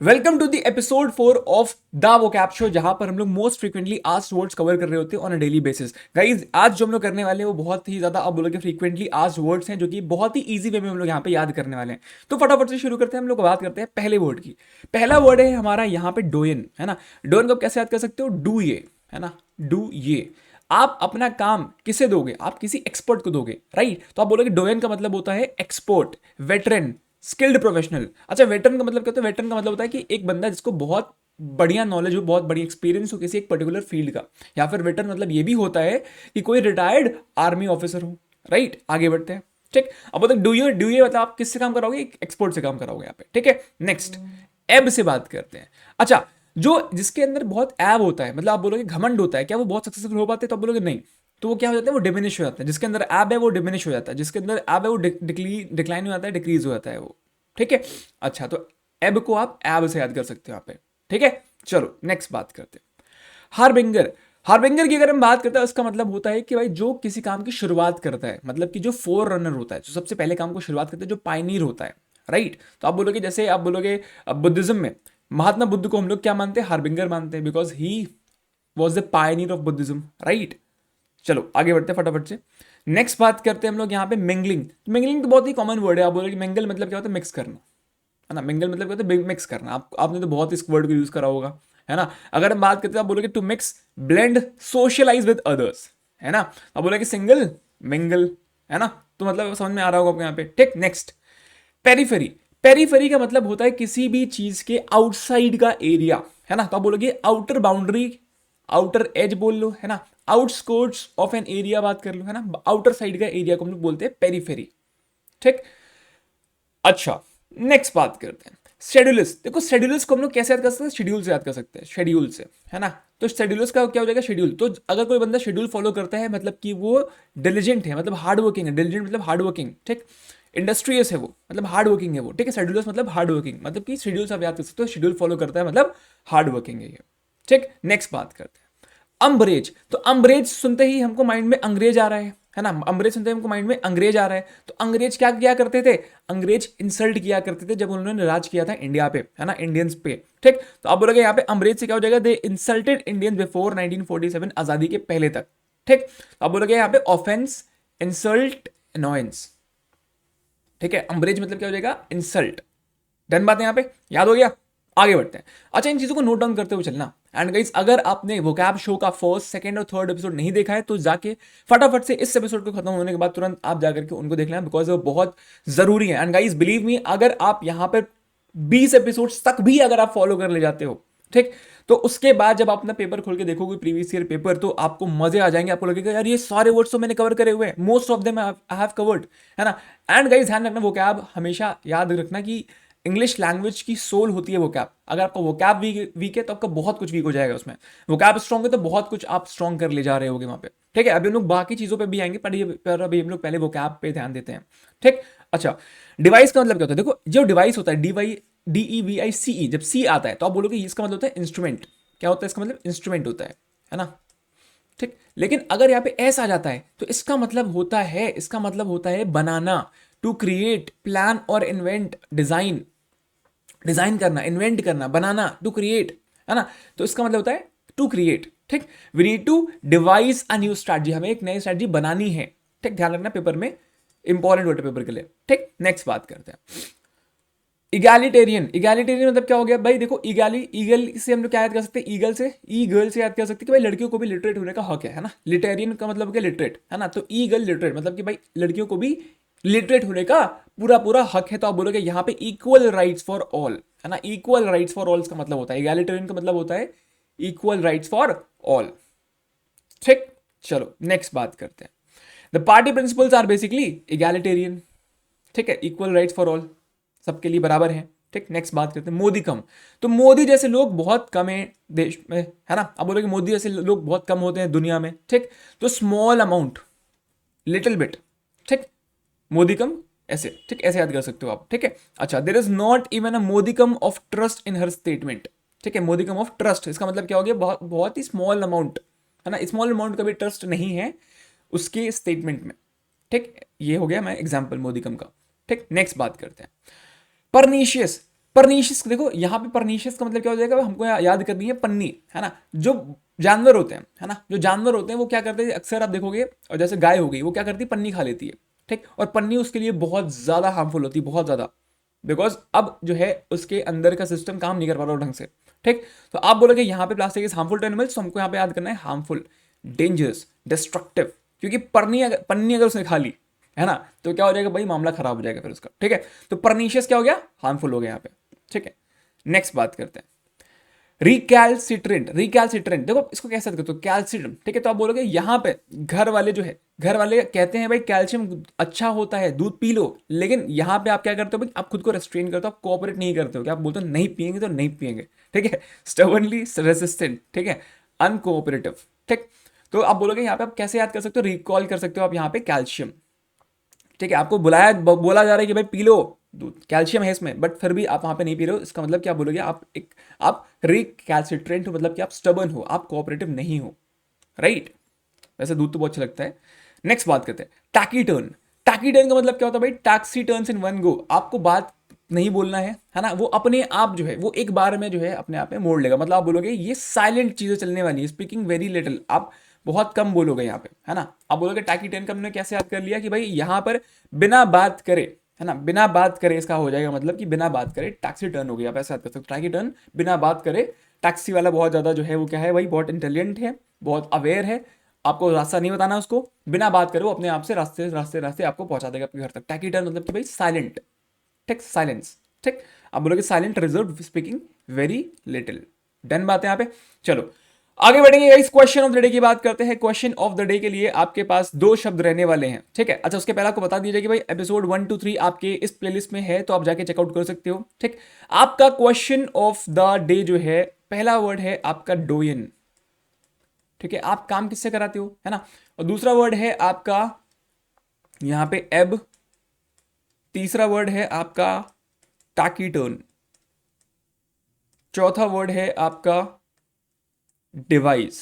Welcome to the episode 4 of the vocab show, जहां पर हम लोग most frequently asked words cover कर रहे होते हैं on a daily basis. Guys, आज जो हम लोग करने वाले हैं वो बहुत ही ज्यादा आप बोलोगे फ्रीक्वेंटली आस्क्ड वर्ड्स हैं, जो कि बहुत ही इजी वे में हम लोग यहाँ पे याद करने वाले हैं। तो फटाफट से शुरू करते हैं। हम लोग बात करते हैं पहले वर्ड की। पहला वर्ड है हमारा यहाँ पे डोयन, है ना। डोयन को आप कैसे याद कर सकते हो? डू ये, है ना। डू ये। आप अपना काम किसे दोगे? आप किसी एक्सपर्ट को दोगे, राइट। तो आप बोलोगे डोयन का मतलब होता है एक्सपर्ट, वेटरन, स्किल्ड प्रोफेशनल। अच्छा, वेटरन का मतलब क्या होता है? वेटरन का मतलब होता है कि एक बंदा जिसको बहुत बढ़िया नॉलेज हो, बहुत बढ़िया एक्सपीरियंस हो किसी एक पर्टिकुलर फील्ड का। या फिर वेटरन मतलब ये भी होता है कि कोई रिटायर्ड आर्मी ऑफिसर हो, राइट। आगे बढ़ते हैं, ठीक। अब बताओ डू ये मतलब आप किससे काम कराओगे? एक एक्सपर्ट से काम कराओगे यहाँ पे, ठीक है। नेक्स्ट, एब से बात करते हैं। अच्छा, जो जिसके अंदर बहुत एब होता है, मतलब आप बोलोगे घमंड होता है, क्या वो बहुत सक्सेसफुल हो पाते हैं? तो आप बोलोगे नहीं। तो वो क्या हो जाता है? वो डिमिनिश हो जाता है। जिसके अंदर एब है वो डिमिनिश हो जाता है, जिसके अंदर एब है वो डिक्लाइन हो जाता है, डिक्रीज हो जाता है वो, ठीक है। अच्छा, तो एब को आप एब से याद कर सकते हो यहाँ पे, ठीक है। चलो नेक्स्ट बात करते हैं। हार्बिंगर। हार्बिंगर की अगर हम बात करते हैं, उसका मतलब होता है कि भाई जो किसी काम की शुरुआत करता है, मतलब कि जो फोर रनर होता है, जो सबसे पहले काम को शुरुआत करता है, जो पायनीर होता है, राइट। तो आप बोलोगे, जैसे आप बोलोगे बुद्धिज्म में महात्मा बुद्ध को हम लोग क्या मानते हैं? हार्बिंगर मानते हैं, because he was the pioneer of Buddhism, right. चलो आगे बढ़ते हैं फटाफट से। नेक्स्ट बात करते हैं हम लोग यहाँ पे मिंगलिंग। मिंगलिंग तो बहुत ही कॉमन वर्ड है। आप बोलोगे मिंगल मतलब क्या होता है? मिक्स करना, है ना। मिंगल मतलब क्या होता है? मिक्स करना। आपने तो बहुत इस वर्ड को यूज करा होगा, है ना। अगर हम बात करते हैं, आप बोलोगे to mix, blend, socialise with others, है ना। आप बोलोगे सिंगल, मिंगल, है ना। तो मतलब समझ में आ रहा होगा आपको यहाँ पे, ठीक। Next, periphery. पेरीफेरी का मतलब होता है किसी भी चीज के आउटसाइड का एरिया, है ना। तो आप बोलोगे आउटर बाउंड्री, आउटर एज बोल लो, है ना। आउटस्कोर्ट्स ऑफ एन एरिया बात कर लो, है ना। आउटर साइड का एरिया को हम लोग बोलते हैं पेरीफेरी, ठीक। अच्छा, नेक्स्ट बात करते हैं शेड्यूल्स। देखो, शेड्यूल्स को हम लोग कैसे याद कर सकते हैं? शेड्यूल से याद कर सकते हैं, शेड्यूल से, है ना। तो शेड्यूल्स का क्या हो जाएगा? शेड्यूल। तो अगर कोई बंदा शेड्यूल फॉलो करता है, मतलब कि वो डिलीजेंट है, मतलब हार्ड वर्किंग है। डिलीजेंट मतलब हार्ड वर्किंग, ठीक। इंडस्ट्रियस है वो, मतलब हार्ड वर्किंग है वो, ठीक है। शेड्यूल्स मतलब हार्ड वर्किंग, मतलब कि शेड्यूल्स आप याद कर सकते हो। शेड्यूल फॉलो करता है मतलब हार्ड वर्किंग है ये, ठीक। नेक्स्ट बात करते हैं अम्बरेज। तो अम्बरेज सुनते ही हमको माइंड में अंग्रेज आ रहा है ना। अम्बरेज सुनते ही हमको माइंड में अंग्रेज आ रहा है। तो अंग्रेज क्या किया करते थे? अंग्रेज इंसल्ट किया करते थे जब उन्होंने राज किया था इंडिया पे, है ना, इंडियंस पे, ठीक। तो आप बोलोगे यहाँ पे अंग्रेज से क्या हो जाएगा? दे इंसल्टेड इंडियंस बिफोर 1947, आजादी के पहले तक, ठीक। तो आप बोलोगे यहाँ पे ऑफेंस, इंसल्ट, अनोयंस, ठीक है। अंग्रेज मतलब क्या हो जाएगा? इंसल्ट। डन बात है यहाँ पे, याद हो गया। आगे बढ़ते हैं। अच्छा, इन चीजों को नोट डाउन करते हुए चलना। एंड गाइस, अगर आपने वोकैब शो का फर्स्ट, सेकंड और थर्ड एपिसोड नहीं देखा है, तो जाके फटाफट से इस एपिसोड को खत्म होने के बाद तुरंत आप जाकर के उनको देख लेना, बिकॉज वो बहुत जरूरी है। एंड गाइस, बिलीव मी, अगर आप यहाँ पर 20 एपिसोड तक भी अगर आप फॉलो कर ले जाते हो, ठीक, तो उसके बाद जब आप अपना पेपर खोल के देखोगे, प्रीवियस ईयर पेपर, तो आपको मजे आ जाएंगे। आपको लगेगा यार ये सारे वर्ड्स तो मैंने कवर करे हुए हैं, most of them I have covered, है ना। एंड गाइस, ध्यान रखना, वोकैब हमेशा याद रखना कि इंग्लिश लैंग्वेज की सोल होती है वोकैब। अगर आपका वोकैब वीक है तो आपका बहुत कुछ वीक हो जाएगा उसमें। वोकैब स्ट्रॉन्ग है तो बहुत कुछ आप स्ट्रॉन्ग कर ले जा रहे होगे वहां पे, ठीक है। अभी हम लोग बाकी चीजों पे भी आएंगे, पर अभी हम लोग पहले वोकैब पे ध्यान देते हैं, ठीक। अच्छा, डिवाइस का मतलब क्या होता है? देखो, जो डिवाइस होता है, DEVICE, जब सी आता है तो आप बोलोगे इसका मतलब होता है इंस्ट्रूमेंट। क्या होता है इसका मतलब? इंस्ट्रूमेंट होता है ना, ठीक। लेकिन अगर यहाँ पे एस आ जाता है तो इसका मतलब होता है बनाना, टू क्रिएट, प्लान और इन्वेंट, डिजाइन। डिजाइन करना, इन्वेंट करना, बनाना, टू क्रिएट, है ना। तो इसका मतलब होता है टू क्रिएट, ठीक। We need to devise a new strategy, हमें एक नई स्ट्रैटेजी बनानी है, ठीक। ध्यान रखना, पेपर में इंपॉर्टेंट होता है पेपर के लिए, ठीक। नेक्स्ट बात करते हैं इगैलिटेरियन। इगैलिटेरियन मतलब क्या हो गया भाई? देखो, ईगल से हम लोग क्या याद कर सकते हैं? ईगल से, ई गर्ल से याद कर सकते हैं कि भाई लड़कियों को भी लिटरेट होने का हक है ना। लिटेरियन का मतलब क्या? लिटरेट, है ना। तो ई गर्ल लिटरेट मतलब कि भाई लड़कियों को भी लिटरेट होने का पूरा पूरा हक है। तो आप बोलोगे यहाँ पे इक्वल राइट्स फॉर ऑल, है ना। इक्वल राइट्स फॉर ऑल का मतलब होता है, इगैलिटेरियन का मतलब होता है इक्वल राइट्स फॉर ऑल, ठीक। चलो नेक्स्ट बात करते हैं। The party principles are basically egalitarian, ठीक है। इक्वल राइट्स फॉर ऑल, सबके लिए बराबर है, ठीक। नेक्स्ट बात करते हैं मोदी कम। तो मोदी जैसे लोग बहुत कम है देश में, है ना। अब बोलोगे मोदी जैसे लोग बहुत कम होते हैं दुनिया में, ठीक। तो स्मॉल अमाउंट, लिटिल बिट, ठीक। मोदी कम, ऐसे, ठीक, ऐसे याद कर सकते हो आप, ठीक है। अच्छा, there is not even a Modi come of trust in her statement, ठीक है। मोदी कम ऑफ ट्रस्ट, इसका मतलब क्या हो गया? बहुत बहुत ही स्मॉल अमाउंट, है ना। स्मॉल अमाउंट का भी ट्रस्ट नहीं है उसके स्टेटमेंट में, ठीक। ये हो गया मैं एग्जाम्पल मोदी कम का, ठीक। नेक्स्ट बात करते हैं परनीशियस। परनीशियस, देखो यहाँ पे परनीशियस का मतलब क्या हो जाएगा, हमको याद करनी है पन्नी, है ना। जो जानवर होते हैं, है ना, जो जानवर होते हैं वो क्या करते हैं, अक्सर आप देखोगे, और जैसे गाय हो गई, वो क्या करती है, पन्नी खा लेती है, ठीक। और पन्नी उसके लिए बहुत ज्यादा हार्मफुल होती है, बहुत ज्यादा, बिकॉज अब जो है उसके अंदर का सिस्टम काम नहीं कर पा रहा ढंग से, ठीक। तो आप बोलोगे यहाँ पे plastic is harmful to animals, तो हमको यहाँ पे याद करना है हार्मफुल, डेंजरस, डिस्ट्रक्टिव, क्योंकि पन्नी अगर उसने खा ली, है ना, तो क्या हो जाएगा भाई, मामला खराब हो जाएगा फिर उसका, ठीक है। तो परनीशियस क्या हो गया, हार्मफुल हो गया यहाँ पे, ठीक है। नेक्स्ट बात करते हैं, रिकैल्सिट्रेंट। रिकैल्सिट्रेंट देखो इसको कैसे करते हो, कैल्शियम, ठीक है। तो आप बोलोगे यहाँ पे घर वाले जो है, घर वाले कहते हैं भाई कैल्शियम अच्छा होता है, दूध पी लो, लेकिन यहाँ पे आप क्या करते हो भाई, आप खुद को रेस्ट्रेन करते हो, आप कोऑपरेट नहीं करते हो, क्या आप बोलते हो नहीं पियेंगे तो नहीं पियेंगे, ठीक है। स्टबर्नली रेसिस्टेंट, ठीक है, अनकोऑपरेटिव, ठीक। तो आप बोलोगे यहाँ पे आप कैसे याद कर सकते हो, रिकॉल कर सकते हो आप यहाँ पे कैल्शियम, ठीक है। आपको बोला जा रहा है कि भाई पी लो दूध, कैल्शियम है इसमें, बट फिर भी आप वहां पे नहीं पी रहे हो, इसका मतलब क्या बोलोगे आप, एक आप रिकैल्सिट्रेंट हो, मतलब कि आप स्टबर्न हो, आप कोऑपरेटिव नहीं हो, राइट। वैसे दूध तो बहुत अच्छा लगता है। नेक्स्ट बात करते हैं, टैकीटर्न। टैकीटर्न का मतलब क्या होता है भाई, taxi turns in one go, आपको बात नहीं बोलना है ना, वो अपने आप जो है वो एक बार में जो है अपने आप में मोड़ लेगा, मतलब आप बोलोगे ये साइलेंट चीजें चलने वाली है, स्पीकिंग वेरी लिटिल, आप बहुत कम बोलोगे यहाँ पे, है ना। आप बोलोगे टैकी टर्न का हमने कैसे याद कर लिया कि भाई यहाँ पर बिना बात करे, है ना, बिना बात करे इसका हो जाएगा, मतलब कि बिना बात करे टैक्सी टर्न हो गया, आप ऐसे याद कर सकते हो, टैकी टर्न बिना बात करे, टैक्सी वाला बहुत ज्यादा जो है वो क्या है भाई, बहुत इंटेलिजेंट है, बहुत अवेयर है, आपको रास्ता नहीं बताना उसको, बिना बात करे वो अपने आप से रास्ते रास्ते रास्ते आपको पहुंचा देगा आपके घर तक। टैकी टर्न मतलब कि भाई साइलेंट, ठीक, साइलेंस, ठीक। आप बोलोगे silent, reserve, speaking very little. Done बात है यहाँ पे। चलो आगे बढ़ेंगे, इस क्वेश्चन ऑफ द डे की बात करते हैं। क्वेश्चन ऑफ द डे के लिए आपके पास दो शब्द रहने वाले हैं, ठीक है। अच्छा उसके पहले आपको बता दीजिए कि भाई एपिसोड 1 2 3 आपके इस प्लेलिस्ट में है, तो आप जाके चेकआउट कर सकते हो, ठीक। आपका क्वेश्चन ऑफ द डे जो है, पहला वर्ड है आपका डोयन, ठीक है, आप काम किससे कराते हो, है ना। और दूसरा वर्ड है आपका यहां पे एब, तीसरा वर्ड है आपका टाकीटर्न, चौथा वर्ड है आपका डिवाइस,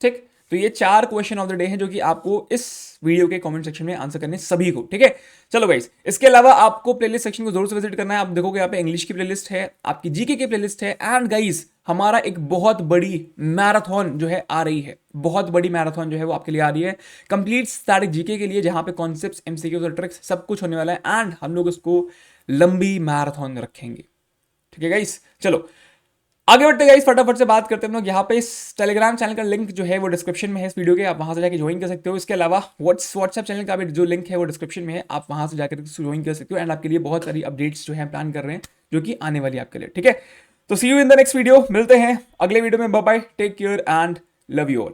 ठीक। तो ये चार क्वेश्चन ऑफ द डे हैं जो कि आपको इस वीडियो के कमेंट सेक्शन में आंसर करने सभी को, ठीक है। चलो गाइस, इसके अलावा आपको प्लेलिस्ट सेक्शन को जरूर से विजिट करना है। आप देखोगे यहाँ पे इंग्लिश की प्लेलिस्ट है, आपकी जीके की प्लेलिस्ट है, एंड गाइस हमारा एक बहुत बड़ी मैराथन जो है आ रही है, बहुत बड़ी मैराथन जो है वो आपके लिए आ रही है, कंप्लीट स्टैटिक जीके के लिए, जहां पे कॉन्सेप्ट्स, एमसीक्यूज और ट्रिक्स सब कुछ होने वाला है, एंड हम लोग उसको लंबी मैराथन रखेंगे, ठीक है गाइस। चलो आगे बढ़ते गाइस, फटाफट से बात करते हैं हम लोग। यहाँ पे इस टेलीग्राम चैनल का लिंक जो है वो डिस्क्रिप्शन में है इस वीडियो के, आप वहां से जाकर ज्वाइन कर सकते हो। इसके अलावा व्हाट्सएप चैनल का भी जो लिंक है वो डिस्क्रिप्शन में है, आप वहां से जाकर ज्वाइन कर सकते हो, एंड आपके लिए बहुत सारी अपडेट्स जो है प्लान कर रहे हैं जो कि आने वाली आपके लिए, ठीक है। तो see you in the next video, मिलते हैं अगले वीडियो में, bye bye, take care and love you all.